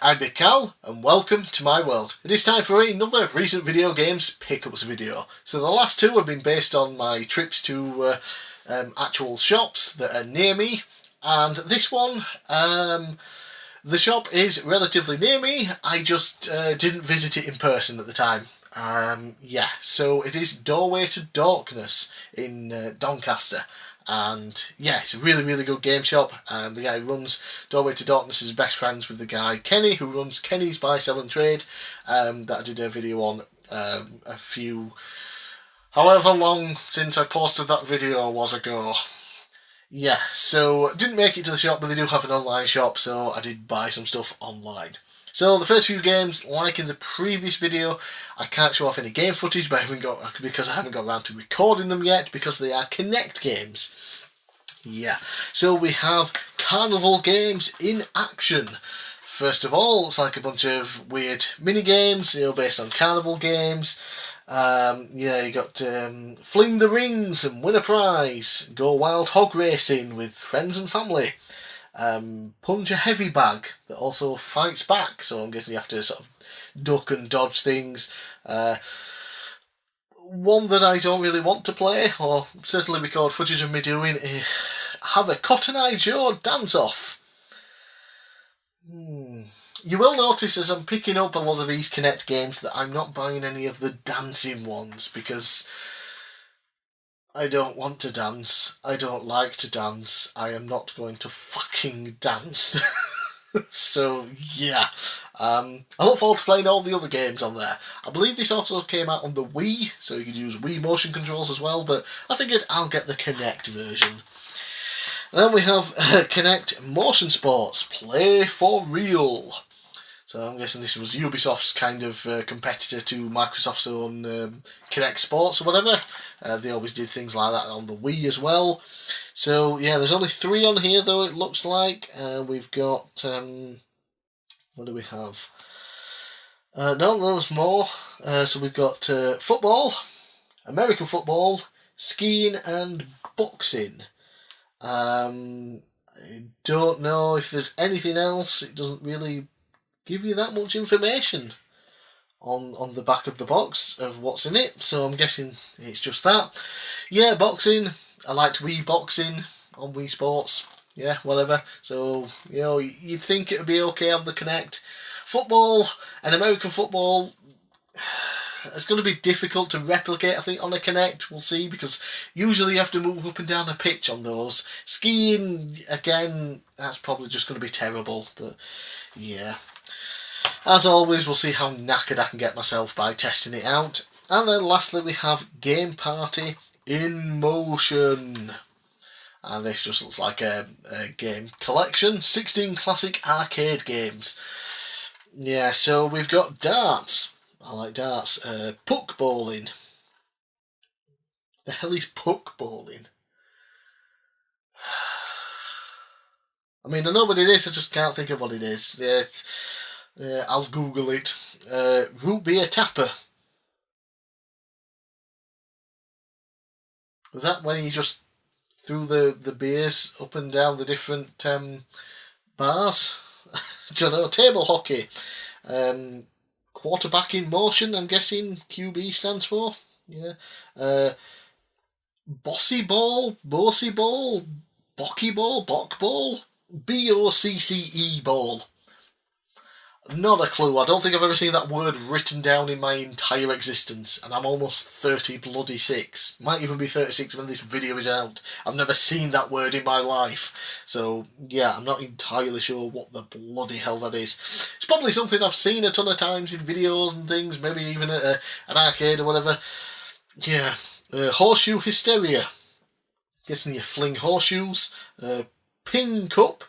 I'm bigcal, and welcome to my world. It is time for another recent video games pickups video. So the last two have been based on my trips to actual shops that are near me, and this one, the shop is relatively near me. I just didn't visit it in person at the time. So it is Doorway to Dorkness in Doncaster. And yeah, it's a really good game shop, and the guy who runs Doorway to Darkness is best friends with the guy Kenny, who runs Kenny's Buy Sell and Trade, that I did a video on a few, however long since I posted that video was ago. Yeah, so didn't make it to the shop, but they do have an online shop, so I did buy some stuff online. So the first few games, like in the previous video, I can't show off any game footage, but because I haven't got around to recording them yet, because they are Kinect games. Yeah, so we have carnival games in action. First of all, it's like a bunch of weird mini games, based on carnival games. You got Fling the Rings and Win a Prize, Go Wild Hog Racing with friends and family. Punch a Heavy Bag that also fights back, so I'm guessing you have to sort of duck and dodge things. One that I don't really want to play, or certainly record footage of me doing, is Have a Cotton Eye Joe Dance Off. You will notice as I'm picking up a lot of these Kinect games that I'm not buying any of the dancing ones, because I don't want to dance. I don't like to dance. I am not going to fucking dance. So, yeah. I look forward to playing all the other games on there. I believe this also came out on the Wii, so you could use Wii motion controls as well, but I figured I'll get the Kinect version. And then we have Kinect Motion Sports, Play for Real. So I'm guessing this was Ubisoft's kind of competitor to Microsoft's own Kinect Sports or whatever. They always did things like that on the Wii as well. So yeah, there's only 3 on here though, it looks like. We've got, what do we have? No, there's more. So we've got football, American football, skiing and boxing. I don't know if there's anything else. It doesn't really give you that much information on the back of the box of what's in it, so I'm guessing it's just that. Yeah, boxing. I liked Wii Boxing on Wii Sports. Yeah, whatever. So, you'd think it would be okay on the Kinect. Football and American football, it's going to be difficult to replicate, I think, on a Kinect. We'll see, because usually you have to move up and down a pitch on those. Skiing, again, that's probably just going to be terrible, but yeah. As always, we'll see how knackered I can get myself by testing it out. And then lastly we have Game Party in Motion. And this just looks like a game collection. 16 classic arcade games. Yeah, so we've got darts. I like darts. Puck bowling. The hell is puck bowling? I mean, I know what it is, I just can't think of what it is. I'll Google it. Root beer tapper. Was that when you just threw the beers up and down the different bars? I don't know. Table hockey. Quarterback in motion, I'm guessing QB stands for. Yeah. Bossy ball, bossy ball, bocky ball, bock ball, BOCCE ball. Not a clue. I don't think I've ever seen that word written down in my entire existence, and I'm almost 36. Might even be 36 when this video is out. I've never seen that word in my life. So, yeah, I'm not entirely sure what the bloody hell that is. It's probably something I've seen a ton of times in videos and things, maybe even at an arcade or whatever. Yeah. Horseshoe hysteria. Guessing you fling horseshoes. Ping cup.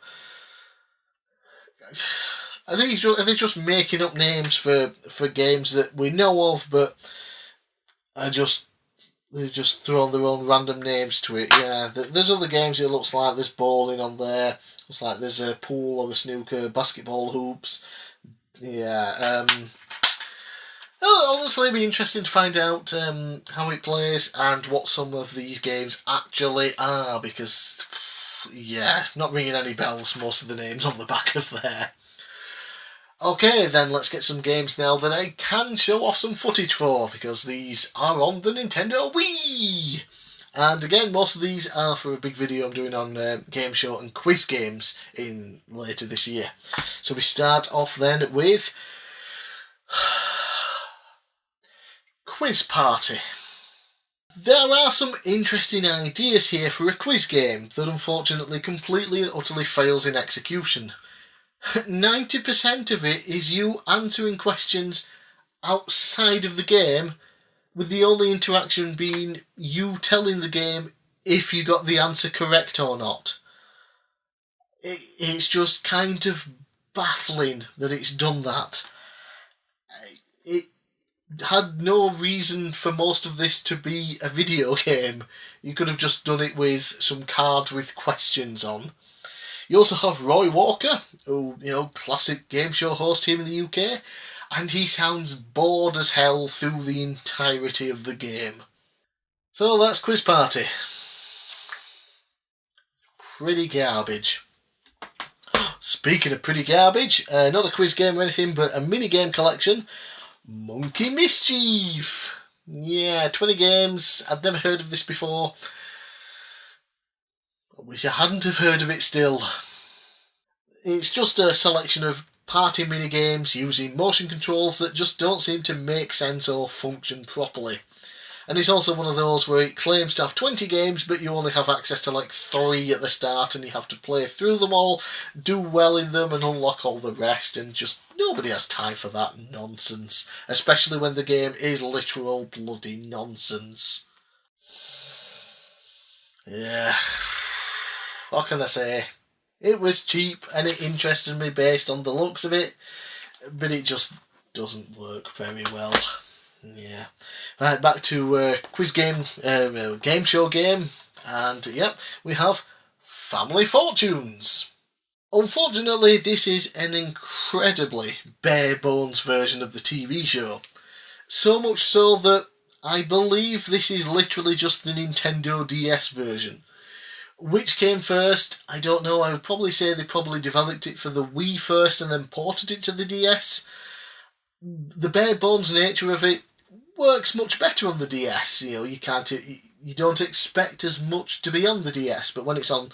Are they just making up names for games that we know of, but they're just throwing their own random names to it? Yeah, there's other games it looks like. There's bowling on there. Looks like there's a pool or a snooker, basketball hoops. Yeah. It'll honestly be interesting to find out how it plays and what some of these games actually are, because, yeah, not ringing any bells, most of the names on the back of there. Okay, then let's get some games now that I can show off some footage for, because these are on the Nintendo Wii! And again, most of these are for a big video I'm doing on Game Show and quiz games in later this year. So we start off then with Quiz Party. There are some interesting ideas here for a quiz game that unfortunately completely and utterly fails in execution. 90% of it is you answering questions outside of the game, with the only interaction being you telling the game if you got the answer correct or not. It's just kind of baffling that it's done that. It had no reason for most of this to be a video game. You could have just done it with some cards with questions on. You also have Roy Walker, who, classic game show host here in the UK, and he sounds bored as hell through the entirety of the game. So that's Quiz Party. Pretty garbage. Speaking of pretty garbage, not a quiz game or anything, but a mini game collection, Monkey Mischief. Yeah, 20 games. I've never heard of this before. I wish I hadn't have heard of it still. It's just a selection of party minigames using motion controls that just don't seem to make sense or function properly. And it's also one of those where it claims to have 20 games, but you only have access to like 3 at the start, and you have to play through them all, do well in them, and unlock all the rest, and just nobody has time for that nonsense. Especially when the game is literal bloody nonsense. Yeah. What can I say? It was cheap and it interested me based on the looks of it, but it just doesn't work very well. Yeah. Right, back to quiz game, game show game, and yep, we have Family Fortunes. Unfortunately, this is an incredibly bare bones version of the TV show. So much so that I believe this is literally just the Nintendo DS version. Which came first? I don't know. I would probably say they probably developed it for the Wii first and then ported it to the DS. The bare bones nature of it works much better on the DS. You don't expect as much to be on the DS, but when it's on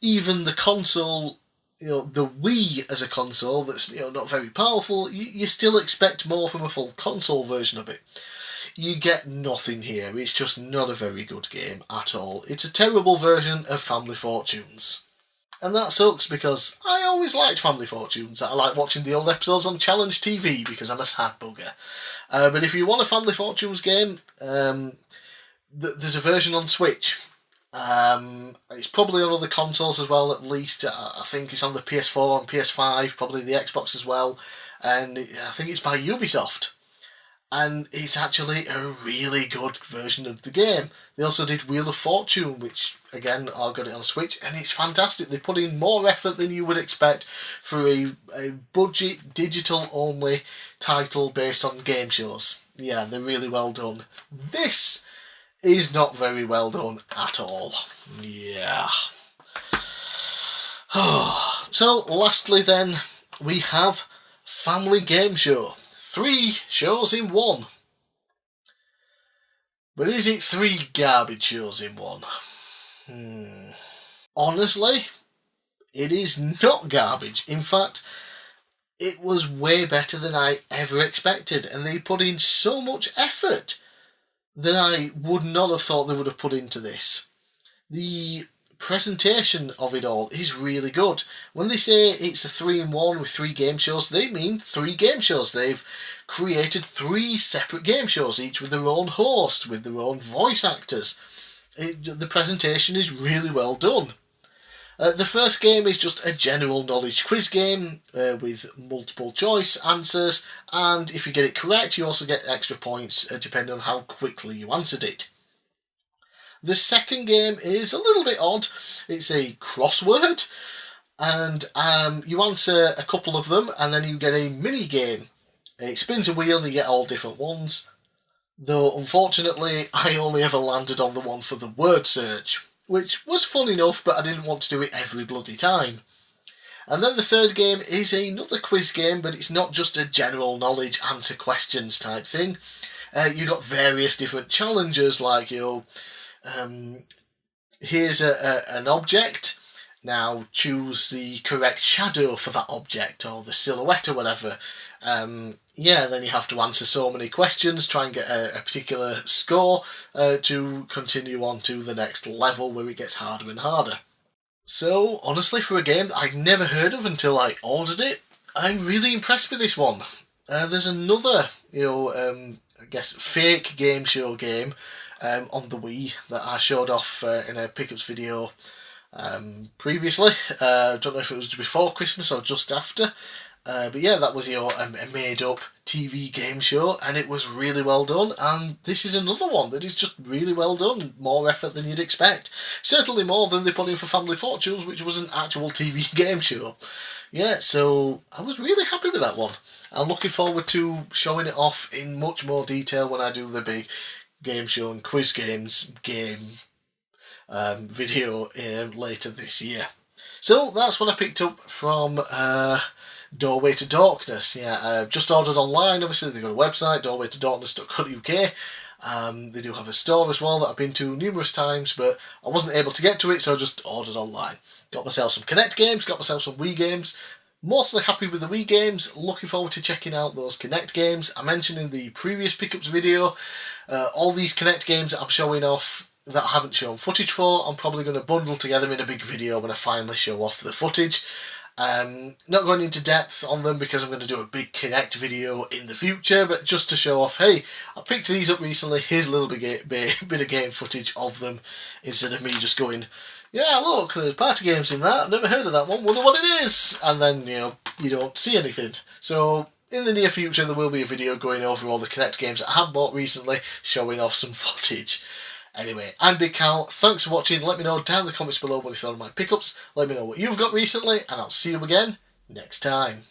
even the console, the Wii as a console that's not very powerful, you still expect more from a full console version of it. You get nothing here. It's just not a very good game at all. It's a terrible version of Family Fortunes. And that sucks because I always liked Family Fortunes. I like watching the old episodes on Challenge TV because I'm a sad bugger. But if you want a Family Fortunes game, there's a version on Switch. It's probably on other consoles as well, at least. I think it's on the PS4 and PS5, probably the Xbox as well. And I think it's by Ubisoft. And it's actually a really good version of the game. They also did Wheel of Fortune, which, again, I got it on Switch, and it's fantastic. They put in more effort than you would expect for a budget, digital-only title based on game shows. Yeah, they're really well done. This is not very well done at all. Yeah. So, lastly then, we have Family Game Show. 3 shows in one. But is it 3 garbage shows in one? Honestly, it is not garbage. In fact, it was way better than I ever expected, and they put in so much effort that I would not have thought they would have put into this. The presentation of it all is really good. When they say it's a 3-in-1 with 3 game shows, they mean 3 game shows. They've created 3 separate game shows, each with their own host, with their own voice actors. The presentation is really well done. The first game is just a general knowledge quiz game with multiple choice answers, and if you get it correct you also get extra points depending on how quickly you answered it. The second game is a little bit odd. It's a crossword, and you answer a couple of them, and then you get a mini game. It spins a wheel and you get all different ones. Though, unfortunately, I only ever landed on the one for the word search, which was fun enough, but I didn't want to do it every bloody time. And then the third game is another quiz game, but it's not just a general knowledge answer questions type thing. You got various different challenges, like here's an object. Now choose the correct shadow for that object, or the silhouette, or whatever. Yeah, then you have to answer so many questions, try and get a particular score to continue on to the next level, where it gets harder and harder. So, honestly, for a game that I'd never heard of until I ordered it, I'm really impressed with this one. There's another, I guess, fake game show game on the Wii that I showed off in a pickups video previously. I don't know if it was before Christmas or just after. But yeah, that was a made-up TV game show, and it was really well done. And this is another one that is just really well done, more effort than you'd expect. Certainly more than they put in for Family Fortunes, which was an actual TV game show. Yeah, so I was really happy with that one. I'm looking forward to showing it off in much more detail when I do the big game show and quiz games game video later this year. So that's what I picked up from Doorway to Dorkness. Yeah, just ordered online. Obviously, they've got a website, doorwaytodorkness.co.uk. They do have a store as well that I've been to numerous times, but I wasn't able to get to it, so I just ordered online. Got myself some Kinect games, got myself some Wii games. Mostly happy with the Wii games, looking forward to checking out those Kinect games. I mentioned in the previous pickups video, all these Kinect games that I'm showing off that I haven't shown footage for, I'm probably going to bundle together in a big video when I finally show off the footage. Not going into depth on them because I'm going to do a big Kinect video in the future, but just to show off, hey, I picked these up recently, here's a little bit of game footage of them, instead of me just going, yeah, look, there's party games in that, I've never heard of that one, wonder what it is, and then, you don't see anything. So, in the near future, there will be a video going over all the Kinect games that I have bought recently, showing off some footage. Anyway, I'm Big Cal, thanks for watching, let me know down in the comments below what you thought of my pickups, let me know what you've got recently, and I'll see you again next time.